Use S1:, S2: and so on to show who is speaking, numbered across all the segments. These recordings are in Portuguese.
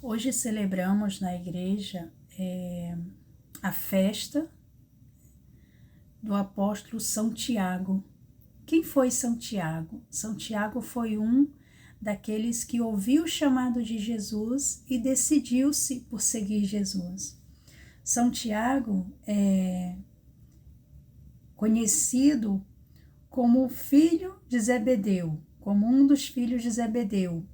S1: Hoje celebramos na igreja a festa do apóstolo São Tiago. Quem foi São Tiago? São Tiago foi um daqueles que ouviu o chamado de Jesus e decidiu-se por seguir Jesus. São Tiago é conhecido como filho de Zebedeu, como um dos filhos de Zebedeu.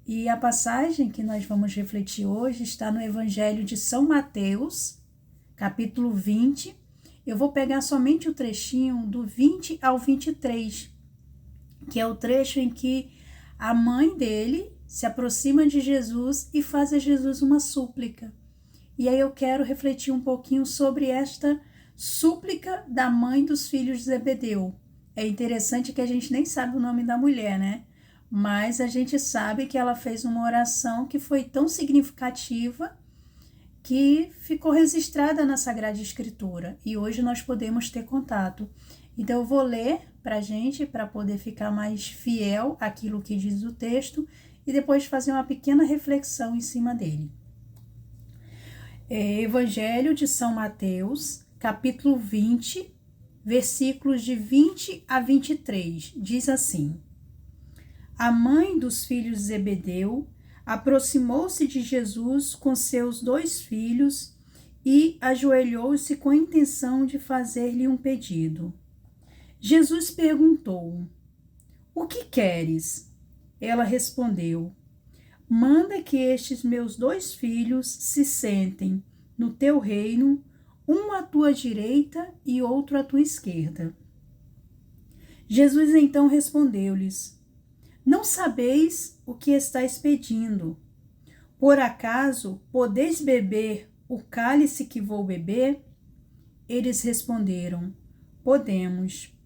S1: E a passagem que nós vamos refletir hoje está no Evangelho de São Mateus, capítulo 20. Eu vou pegar somente o trechinho do 20 ao 23, que é o trecho em que a mãe dele se aproxima de Jesus e faz a Jesus uma súplica. E aí eu quero refletir um pouquinho sobre esta súplica da mãe dos filhos de Zebedeu. É interessante que a gente nem sabe o nome da mulher, né? Mas a gente sabe que ela fez uma oração que foi tão significativa que ficou registrada na Sagrada Escritura. E hoje nós podemos ter contato. Então eu vou ler para a gente, para poder ficar mais fiel àquilo que diz o texto, e depois fazer uma pequena reflexão em cima dele. Evangelho de São Mateus, capítulo 20, versículos de 20 a 23, diz assim: A mãe dos filhos de Zebedeu aproximou-se de Jesus com seus 2 filhos e ajoelhou-se com a intenção de fazer-lhe um pedido. Jesus perguntou: O que queres? Ela respondeu: Manda que estes meus 2 filhos se sentem no teu reino, um à tua direita e outro à tua esquerda. Jesus então respondeu-lhes: Não sabeis o que estáis pedindo. Por acaso podeis beber o cálice que vou beber? Eles responderam: Podemos.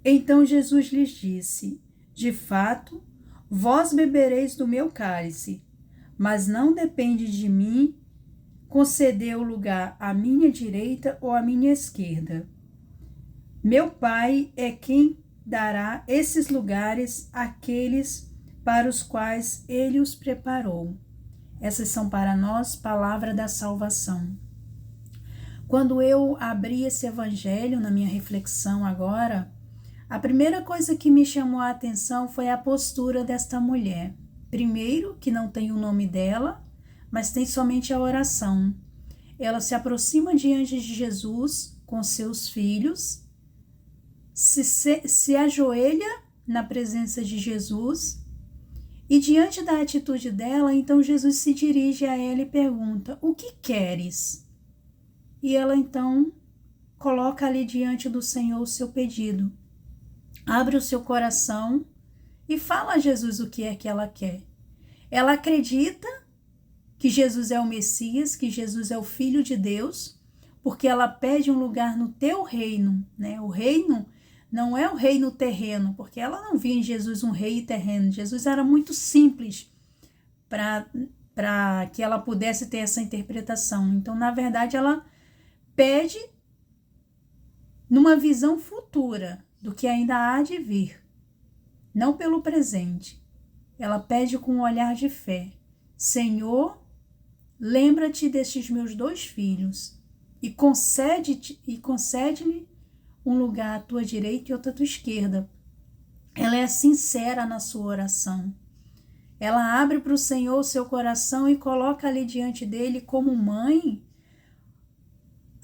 S1: Então Jesus lhes disse: De fato, vós bebereis do meu cálice, mas não depende de mim conceder o lugar à minha direita ou à minha esquerda. Meu Pai é quem dará esses lugares àqueles para os quais ele os preparou. Essas são para nós palavra da salvação. Quando eu abri esse evangelho na minha reflexão agora, a primeira coisa que me chamou a atenção foi a postura desta mulher. Primeiro, que não tem o nome dela, mas tem somente a oração. Ela se aproxima diante de Jesus com seus filhos, se ajoelha na presença de Jesus e diante da atitude dela, então Jesus se dirige a ela e pergunta: O que queres? E ela então coloca ali diante do Senhor o seu pedido. Abre o seu coração e fala a Jesus o que é que ela quer. Ela acredita que Jesus é o Messias, que Jesus é o Filho de Deus, porque ela pede um lugar no teu reino, né? O reino não é o reino terreno, porque ela não via em Jesus um rei terreno. Jesus era muito simples para que ela pudesse ter essa interpretação. Então, na verdade, ela pede numa visão futura do que ainda há de vir, não pelo presente. Ela pede com um olhar de fé: Senhor, lembra-te destes meus 2 filhos e concede-lhe um lugar à tua direita e outro à tua esquerda. Ela é sincera na sua oração. Ela abre para o Senhor o seu coração e coloca ali diante dele, como mãe,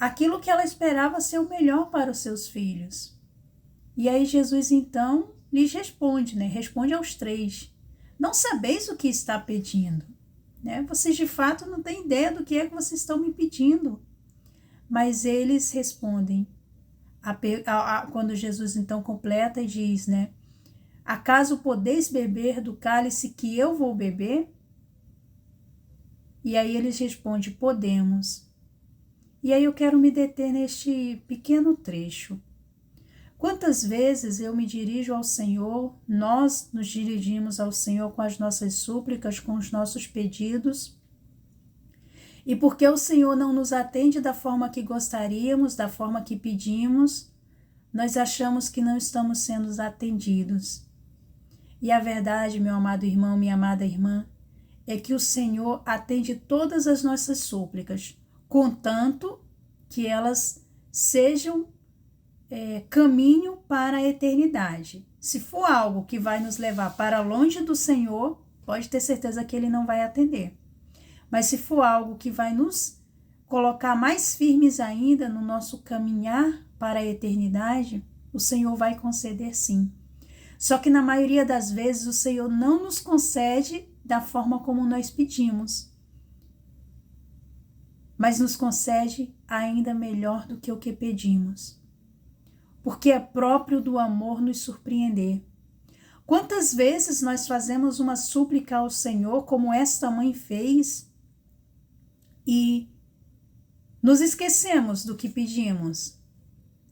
S1: aquilo que ela esperava ser o melhor para os seus filhos. E aí Jesus então lhes responde, né? Responde aos 3. Não sabeis o que está pedindo, né? Vocês de fato não têm ideia do que é que vocês estão me pedindo. Mas eles respondem, quando Jesus então completa e diz, né? Acaso podeis beber do cálice que eu vou beber? E aí eles respondem: Podemos. E aí eu quero me deter neste pequeno trecho. Quantas vezes eu me dirijo ao Senhor, nós nos dirigimos ao Senhor com as nossas súplicas, com os nossos pedidos, e porque o Senhor não nos atende da forma que gostaríamos, da forma que pedimos, nós achamos que não estamos sendo atendidos. E a verdade, meu amado irmão, minha amada irmã, é que o Senhor atende todas as nossas súplicas, contanto que elas sejam caminho para a eternidade. Se for algo que vai nos levar para longe do Senhor, pode ter certeza que Ele não vai atender. Mas se for algo que vai nos colocar mais firmes ainda no nosso caminhar para a eternidade, o Senhor vai conceder sim. Só que na maioria das vezes o Senhor não nos concede da forma como nós pedimos, mas nos concede ainda melhor do que o que pedimos, porque é próprio do amor nos surpreender. Quantas vezes nós fazemos uma súplica ao Senhor, como esta mãe fez, e nos esquecemos do que pedimos,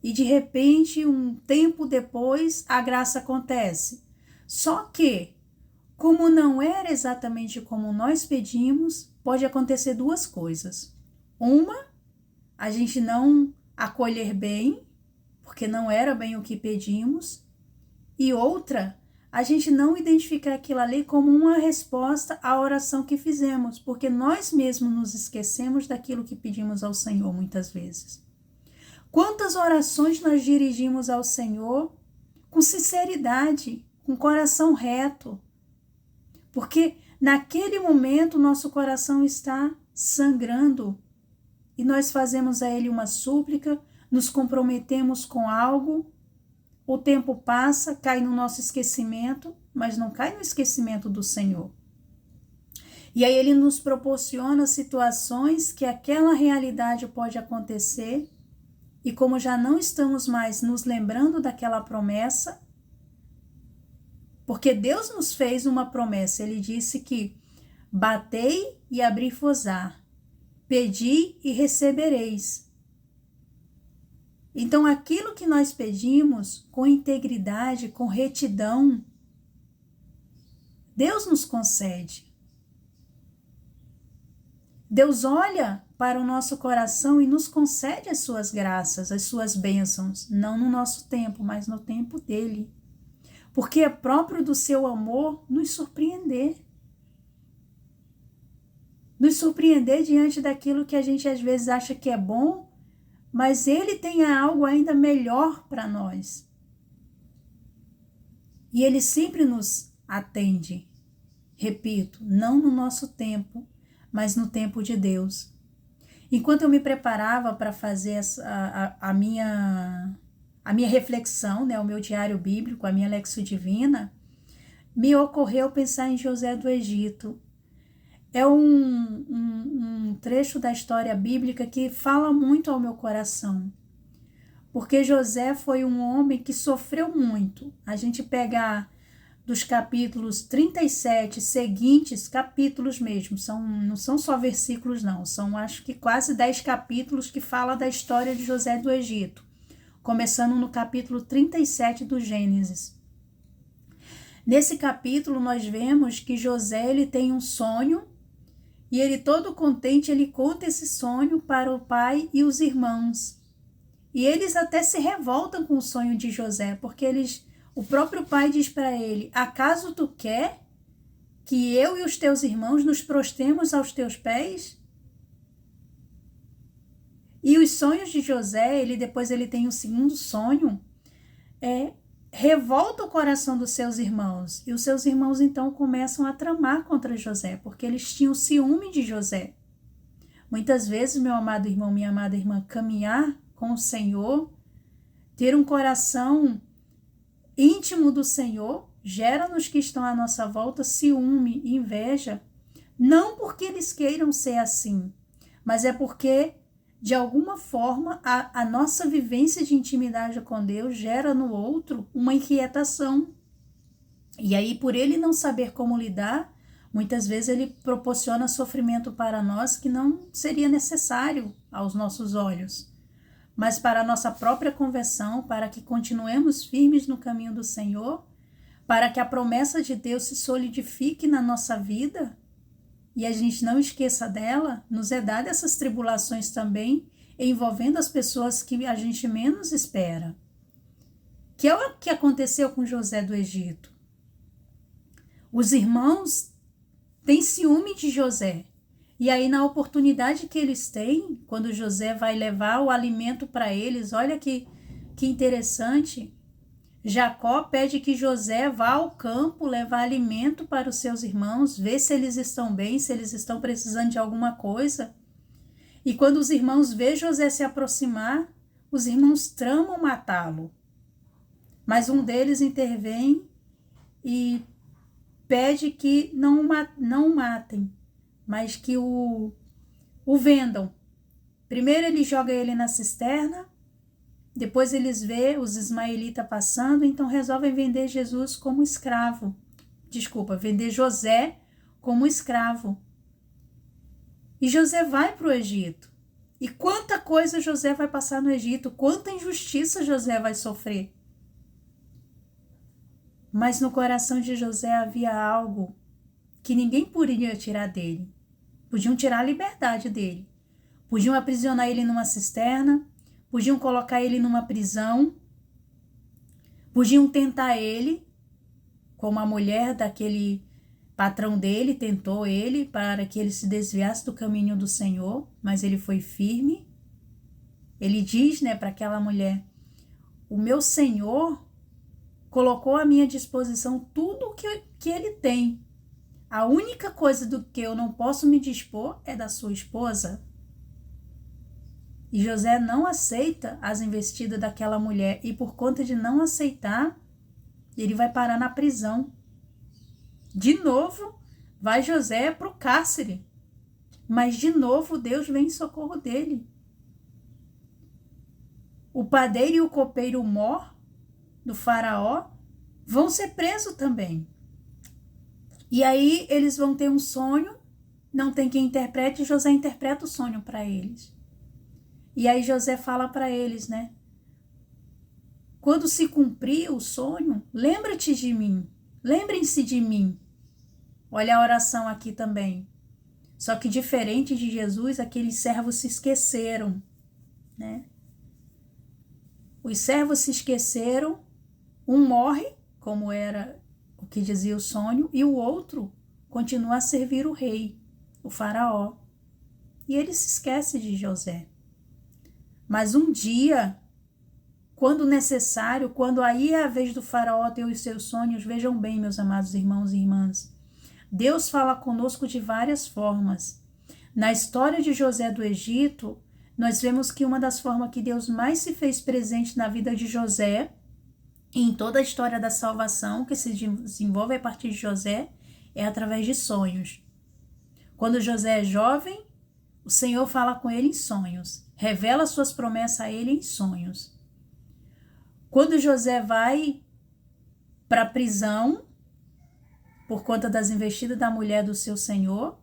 S1: e de repente, um tempo depois, a graça acontece. Só que, como não era exatamente como nós pedimos, pode acontecer duas coisas. Uma, a gente não acolher bem, porque não era bem o que pedimos. E outra, a gente não identificar aquilo ali como uma resposta à oração que fizemos, porque nós mesmos nos esquecemos daquilo que pedimos ao Senhor muitas vezes. Quantas orações nós dirigimos ao Senhor com sinceridade, com coração reto, porque naquele momento nosso coração está sangrando e nós fazemos a Ele uma súplica, nos comprometemos com algo, o tempo passa, cai no nosso esquecimento, mas não cai no esquecimento do Senhor. E aí Ele nos proporciona situações que aquela realidade pode acontecer, e como já não estamos mais nos lembrando daquela promessa, porque Deus nos fez uma promessa, Ele disse que batei e abri-vos-á, pedi e recebereis. Então, aquilo que nós pedimos com integridade, com retidão, Deus nos concede. Deus olha para o nosso coração e nos concede as suas graças, as suas bênçãos, não no nosso tempo, mas no tempo dele. Porque é próprio do seu amor nos surpreender. Nos surpreender diante daquilo que a gente às vezes acha que é bom, mas ele tem algo ainda melhor para nós. E ele sempre nos atende. Repito, não no nosso tempo, mas no tempo de Deus. Enquanto eu me preparava para fazer a minha reflexão, né, o meu diário bíblico, a minha Lexio Divina, me ocorreu pensar em José do Egito. É um trecho da história bíblica que fala muito ao meu coração, porque José foi um homem que sofreu muito. A gente pega dos capítulos 37 seguintes, capítulos mesmo, não são só versículos não, são acho que quase 10 capítulos que fala da história de José do Egito, começando no capítulo 37 do Gênesis. Nesse capítulo nós vemos que José ele tem um sonho, e ele todo contente, ele conta esse sonho para o pai e os irmãos. E eles até se revoltam com o sonho de José, porque o próprio pai diz para ele: acaso tu quer que eu e os teus irmãos nos prostremos aos teus pés? E os sonhos de José, depois ele tem um segundo sonho, revolta o coração dos seus irmãos. E os seus irmãos então começam a tramar contra José, porque eles tinham ciúme de José. Muitas vezes, meu amado irmão, minha amada irmã, caminhar com o Senhor, ter um coração íntimo do Senhor, gera nos que estão à nossa volta ciúme e inveja, não porque eles queiram ser assim, mas é porque de alguma forma a nossa vivência de intimidade com Deus gera no outro uma inquietação. E aí, por ele não saber como lidar, muitas vezes ele proporciona sofrimento para nós que não seria necessário aos nossos olhos, mas para a nossa própria conversão, para que continuemos firmes no caminho do Senhor, para que a promessa de Deus se solidifique na nossa vida e a gente não esqueça dela. Nos é dada essas tribulações também, envolvendo as pessoas que a gente menos espera. Que é o que aconteceu com José do Egito. Os irmãos tem ciúme de José. E aí, na oportunidade que eles têm, quando José vai levar o alimento para eles, olha que interessante. Jacó pede que José vá ao campo levar alimento para os seus irmãos, ver se eles estão bem, se eles estão precisando de alguma coisa. E quando os irmãos vê José se aproximar, os irmãos tramam matá-lo. Mas um deles intervém e pede que não matem, mas que o vendam. Primeiro ele joga ele na cisterna, depois eles vê os ismaelitas passando, então resolvem vender Jesus como escravo. Vender José como escravo. E José vai para o Egito. E quanta coisa José vai passar no Egito, quanta injustiça José vai sofrer. Mas no coração de José havia algo que ninguém podia tirar dele. Podiam tirar a liberdade dele. Podiam aprisionar ele numa cisterna, podiam colocar ele numa prisão, podiam tentar ele, como a mulher daquele patrão dele tentou ele para que ele se desviasse do caminho do Senhor, mas ele foi firme. Ele diz, para aquela mulher: o meu Senhor colocou à minha disposição tudo o que ele tem. A única coisa do que eu não posso me dispor é da sua esposa. E José não aceita as investidas daquela mulher, e por conta de não aceitar, ele vai parar na prisão. De novo, vai José para o cárcere, mas de novo Deus vem em socorro dele. O padeiro e o copeiro mor do faraó vão ser presos também. E aí eles vão ter um sonho, não tem quem interprete, e José interpreta o sonho para eles. E aí José fala para eles, quando se cumprir o sonho, lembra-te de mim, lembrem-se de mim. Olha a oração aqui também. Só que diferente de Jesus, aqueles servos se esqueceram, Os servos se esqueceram, um morre, como era o que dizia o sonho, e o outro continua a servir o rei, o faraó. E ele se esquece de José. Mas um dia, quando necessário, quando aí é a vez do faraó ter os seus sonhos, vejam bem, meus amados irmãos e irmãs, Deus fala conosco de várias formas. Na história de José do Egito, nós vemos que uma das formas que Deus mais se fez presente na vida de José, e em toda a história da salvação que se desenvolve a partir de José, é através de sonhos. Quando José é jovem, o Senhor fala com ele em sonhos, revela suas promessas a ele em sonhos. Quando José vai para a prisão, por conta das investidas da mulher do seu senhor,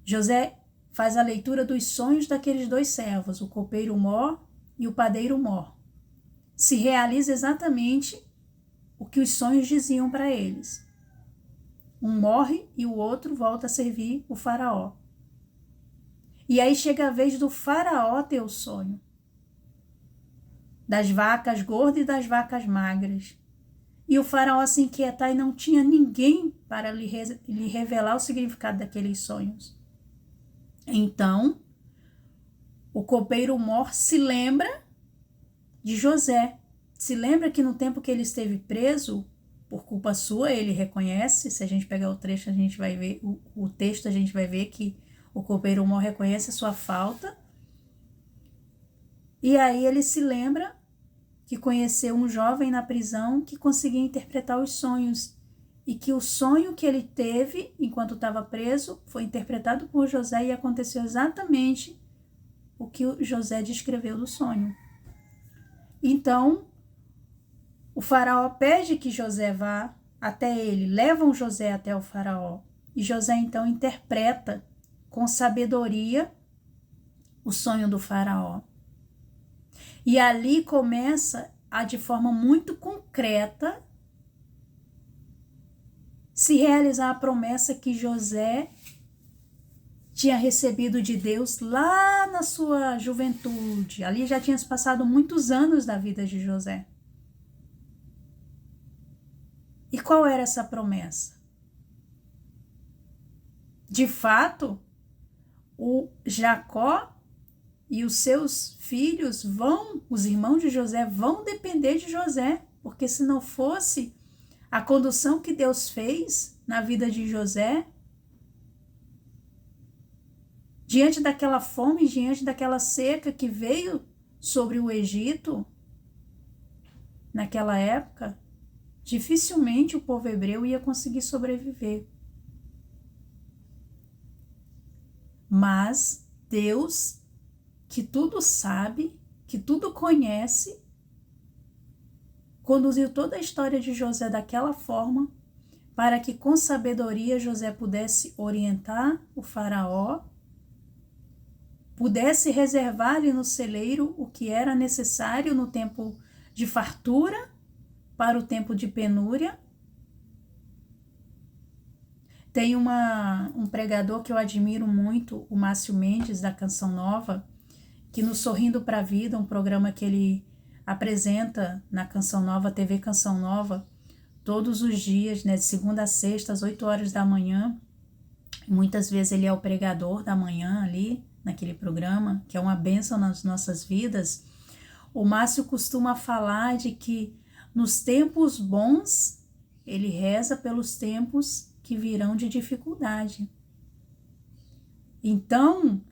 S1: José faz a leitura dos sonhos daqueles dois servos, o copeiro mor e o padeiro mor. Se realiza exatamente o que os sonhos diziam para eles. Um morre e o outro volta a servir o faraó. E aí chega a vez do faraó ter o sonho. Das vacas gordas e das vacas magras. E o faraó se inquietar e não tinha ninguém para lhe revelar o significado daqueles sonhos. Então, o copeiro mor se lembra de José. Se lembra que no tempo que ele esteve preso, por culpa sua, ele reconhece. Se a gente pegar o trecho, a gente vai ver, o texto, a gente vai ver que o copeiro mor reconhece a sua falta. E aí ele se lembra que conheceu um jovem na prisão que conseguia interpretar os sonhos, e que o sonho que ele teve enquanto estava preso foi interpretado por José e aconteceu exatamente o que o José descreveu do sonho. Então, o faraó pede que José vá até ele, levam José até o faraó, e José então interpreta com sabedoria o sonho do faraó. E ali começa a, de forma muito concreta, se realizar a promessa que José tinha recebido de Deus lá na sua juventude. Ali já tinha se passado muitos anos da vida de José. E qual era essa promessa? De fato, o Jacó e os seus filhos os irmãos de José vão depender de José, porque se não fosse a condução que Deus fez na vida de José, diante daquela fome, diante daquela seca que veio sobre o Egito, naquela época, dificilmente o povo hebreu ia conseguir sobreviver. Mas Deus, que tudo sabe, que tudo conhece, conduziu toda a história de José daquela forma, para que com sabedoria José pudesse orientar o faraó, pudesse reservar-lhe no celeiro o que era necessário no tempo de fartura para o tempo de penúria. Tem um pregador que eu admiro muito, o Márcio Mendes, da Canção Nova, que no Sorrindo para a Vida, um programa que ele apresenta na Canção Nova, TV Canção Nova, todos os dias, né, de segunda a sexta, às 8 horas da manhã. Muitas vezes ele é o pregador da manhã ali, naquele programa, que é uma bênção nas nossas vidas. O Márcio costuma falar de que nos tempos bons, ele reza pelos tempos que virão de dificuldade. Então,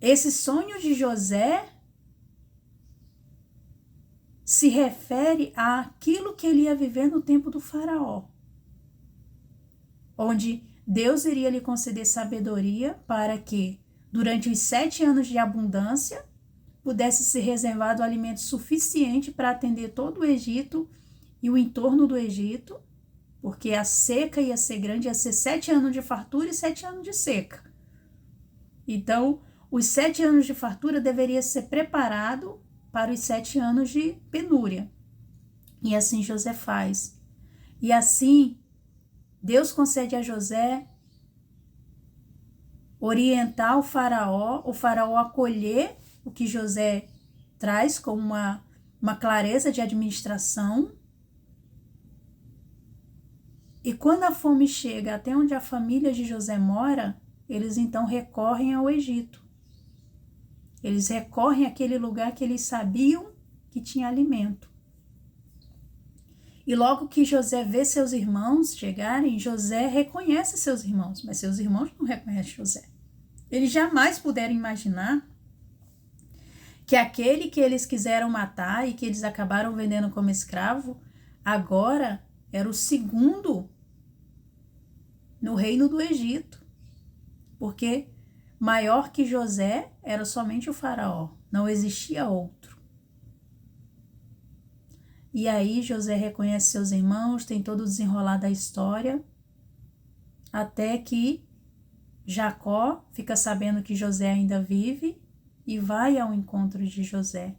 S1: esse sonho de José se refere àquilo que ele ia viver no tempo do faraó, onde Deus iria lhe conceder sabedoria para que, durante os 7 anos de abundância, pudesse ser reservado alimento suficiente para atender todo o Egito e o entorno do Egito, porque a seca ia ser grande, ia ser 7 anos de fartura e 7 anos de seca. Então, os 7 anos de fartura deveria ser preparado para os 7 anos de penúria. E assim José faz. E assim, Deus concede a José orientar o faraó acolher o que José traz como uma clareza de administração. E quando a fome chega até onde a família de José mora, eles então recorrem ao Egito. Eles recorrem àquele lugar que eles sabiam que tinha alimento. E logo que José vê seus irmãos chegarem, José reconhece seus irmãos, mas seus irmãos não reconhecem José. Eles jamais puderam imaginar que aquele que eles quiseram matar e que eles acabaram vendendo como escravo, agora era o segundo no reino do Egito. Porque maior que José era somente o faraó, não existia outro. E aí José reconhece seus irmãos, tem todo o desenrolar da história, até que Jacó fica sabendo que José ainda vive e vai ao encontro de José.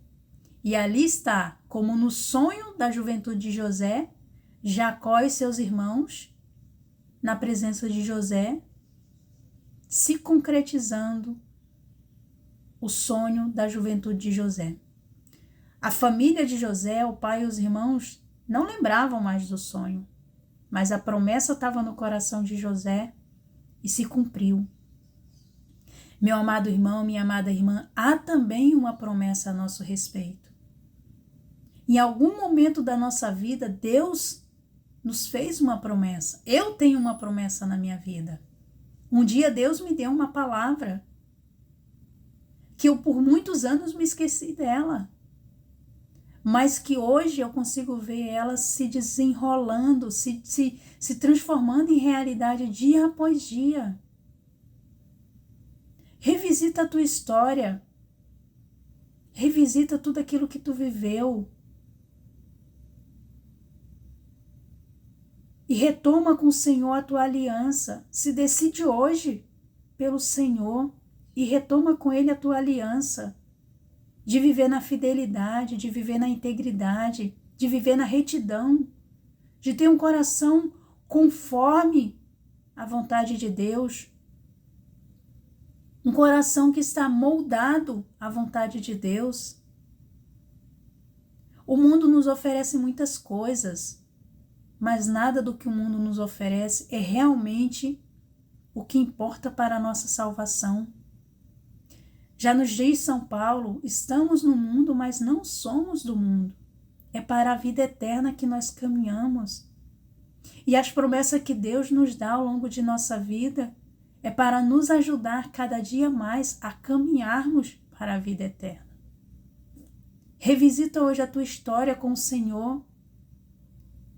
S1: E ali está, como no sonho da juventude de José, Jacó e seus irmãos, na presença de José, se concretizando o sonho da juventude de José. A família de José, o pai e os irmãos, não lembravam mais do sonho, mas a promessa estava no coração de José e se cumpriu. Meu amado irmão, minha amada irmã, há também uma promessa a nosso respeito. Em algum momento da nossa vida, Deus nos fez uma promessa. Eu tenho uma promessa na minha vida. Um dia Deus me deu uma palavra que eu por muitos anos me esqueci dela, mas que hoje eu consigo ver ela se desenrolando, se transformando em realidade dia após dia. Revisita a tua história, revisita tudo aquilo que tu viveu e retoma com o Senhor a tua aliança. Se decide hoje pelo Senhor e retoma com Ele a tua aliança de viver na fidelidade, de viver na integridade, de viver na retidão, de ter um coração conforme a vontade de Deus, um coração que está moldado à vontade de Deus. O mundo nos oferece muitas coisas, mas nada do que o mundo nos oferece é realmente o que importa para a nossa salvação. Já nos diz São Paulo, estamos no mundo, mas não somos do mundo. É para a vida eterna que nós caminhamos. E as promessas que Deus nos dá ao longo de nossa vida é para nos ajudar cada dia mais a caminharmos para a vida eterna. Revisita hoje a tua história com o Senhor.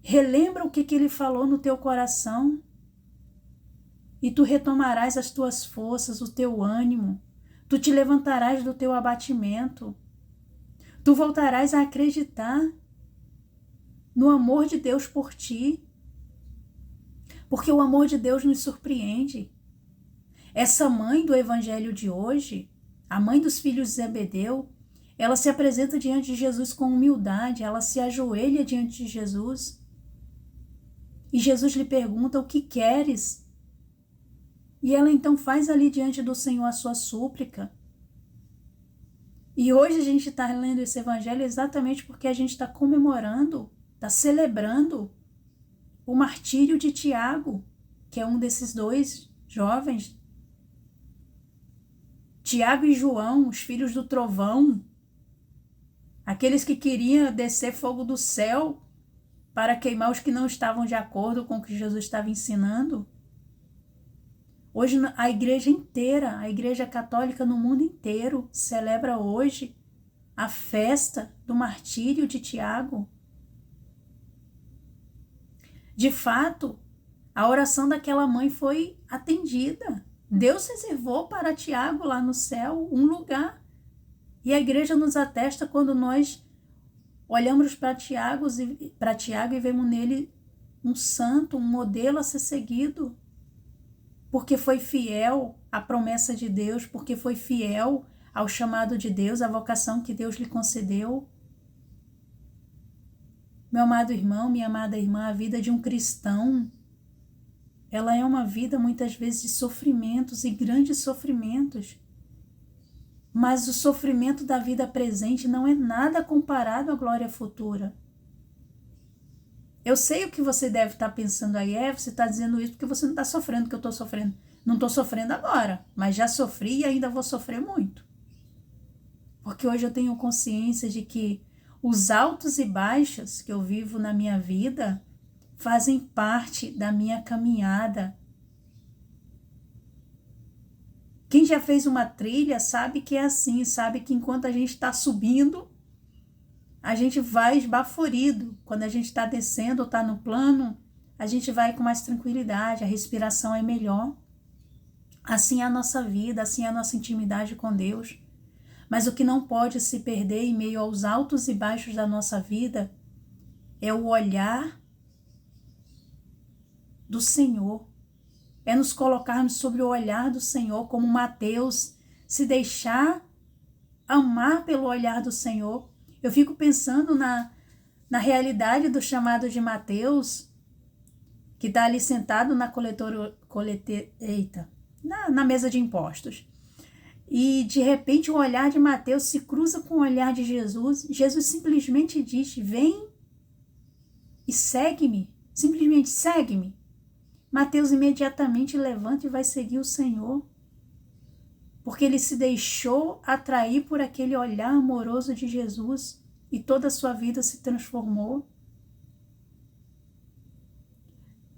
S1: Relembra o que Ele falou no teu coração. E tu retomarás as tuas forças, o teu ânimo. Tu te levantarás do teu abatimento. Tu voltarás a acreditar no amor de Deus por ti. Porque o amor de Deus nos surpreende. Essa mãe do evangelho de hoje, a mãe dos filhos de Zebedeu, ela se apresenta diante de Jesus com humildade, ela se ajoelha diante de Jesus. E Jesus lhe pergunta: o que queres? E ela então faz ali diante do Senhor a sua súplica. E hoje a gente está lendo esse evangelho exatamente porque a gente está comemorando, está celebrando o martírio de Tiago, que é um desses dois jovens. Tiago e João, os filhos do trovão, aqueles que queriam descer fogo do céu para queimar os que não estavam de acordo com o que Jesus estava ensinando. Hoje a igreja inteira, a igreja católica no mundo inteiro, celebra hoje a festa do martírio de Tiago. De fato, a oração daquela mãe foi atendida. Deus reservou para Tiago lá no céu um lugar. E a igreja nos atesta quando nós olhamos para Tiago e vemos nele um santo, um modelo a ser seguido. Porque foi fiel à promessa de Deus, porque foi fiel ao chamado de Deus, à vocação que Deus lhe concedeu. Meu amado irmão, minha amada irmã, a vida de um cristão, ela é uma vida muitas vezes de sofrimentos e grandes sofrimentos. Mas o sofrimento da vida presente não é nada comparado à glória futura. Eu sei o que você deve estar pensando aí, você está dizendo isso porque você não está sofrendo o que eu estou sofrendo. Não estou sofrendo agora, mas já sofri e ainda vou sofrer muito. Porque hoje eu tenho consciência de que os altos e baixos que eu vivo na minha vida fazem parte da minha caminhada. Quem já fez uma trilha sabe que é assim, sabe que enquanto a gente está subindo, a gente vai esbaforido. Quando a gente está descendo ou está no plano, a gente vai com mais tranquilidade, a respiração é melhor. Assim é a nossa vida, assim é a nossa intimidade com Deus. Mas o que não pode se perder em meio aos altos e baixos da nossa vida é o olhar do Senhor. É nos colocarmos sobre o olhar do Senhor, como Mateus, se deixar amar pelo olhar do Senhor. Eu fico pensando na realidade do chamado de Mateus, que está ali sentado na mesa de impostos. E de repente o olhar de Mateus se cruza com o olhar de Jesus. Jesus simplesmente diz: vem e segue-me. Simplesmente segue-me. Mateus imediatamente levanta e vai seguir o Senhor. Porque ele se deixou atrair por aquele olhar amoroso de Jesus e toda a sua vida se transformou.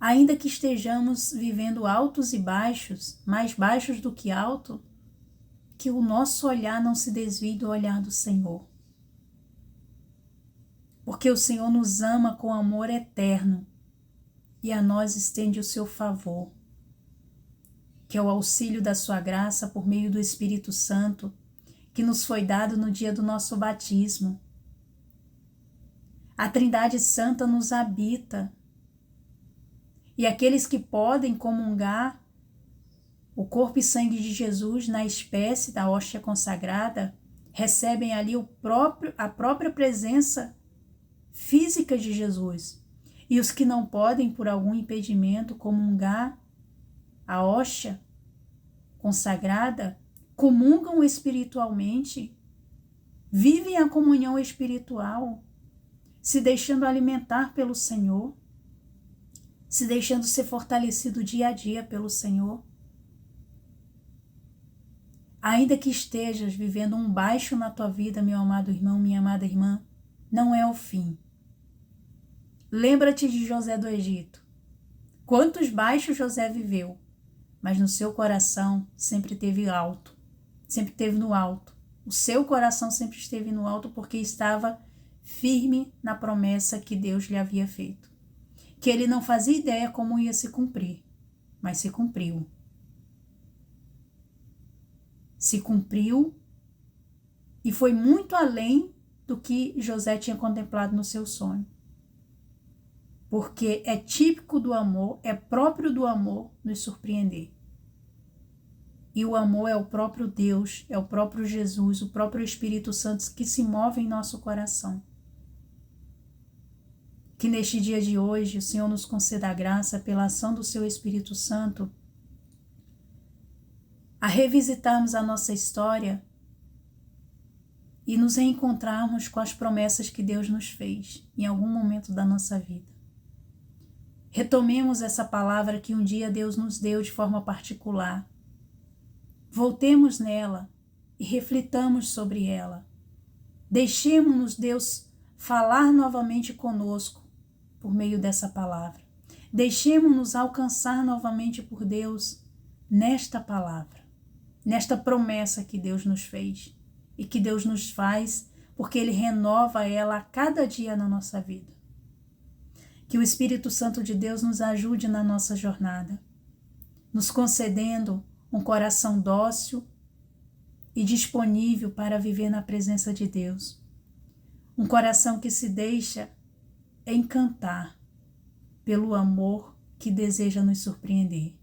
S1: Ainda que estejamos vivendo altos e baixos, mais baixos do que alto, que o nosso olhar não se desvie do olhar do Senhor. Porque o Senhor nos ama com amor eterno e a nós estende o seu favor, que é o auxílio da sua graça por meio do Espírito Santo, que nos foi dado no dia do nosso batismo. A Trindade Santa nos habita, e aqueles que podem comungar o corpo e sangue de Jesus na espécie da hóstia consagrada, recebem ali a própria presença física de Jesus. E os que não podem, por algum impedimento, comungar a hóstia consagrada, comungam espiritualmente, vivem a comunhão espiritual, se deixando alimentar pelo Senhor, se deixando ser fortalecido dia a dia pelo Senhor. Ainda que estejas vivendo um baixo na tua vida, meu amado irmão, minha amada irmã, não é o fim. Lembra-te de José do Egito. Quantos baixos José viveu, mas no seu coração sempre esteve alto, sempre esteve no alto. O seu coração sempre esteve no alto porque estava firme na promessa que Deus lhe havia feito. Que ele não fazia ideia como ia se cumprir, mas se cumpriu. Se cumpriu e foi muito além do que José tinha contemplado no seu sonho. Porque é típico do amor, é próprio do amor nos surpreender. E o amor é o próprio Deus, é o próprio Jesus, o próprio Espírito Santo que se move em nosso coração. Que neste dia de hoje o Senhor nos conceda a graça pela ação do seu Espírito Santo a revisitarmos a nossa história e nos reencontrarmos com as promessas que Deus nos fez em algum momento da nossa vida. Retomemos essa palavra que um dia Deus nos deu de forma particular. Voltemos nela e reflitamos sobre ela. Deixemos-nos Deus falar novamente conosco por meio dessa palavra. Deixemos-nos alcançar novamente por Deus nesta palavra, nesta promessa que Deus nos fez e que Deus nos faz porque Ele renova ela a cada dia na nossa vida. Que o Espírito Santo de Deus nos ajude na nossa jornada, nos concedendo um coração dócil e disponível para viver na presença de Deus. Um coração que se deixa encantar pelo amor que deseja nos surpreender.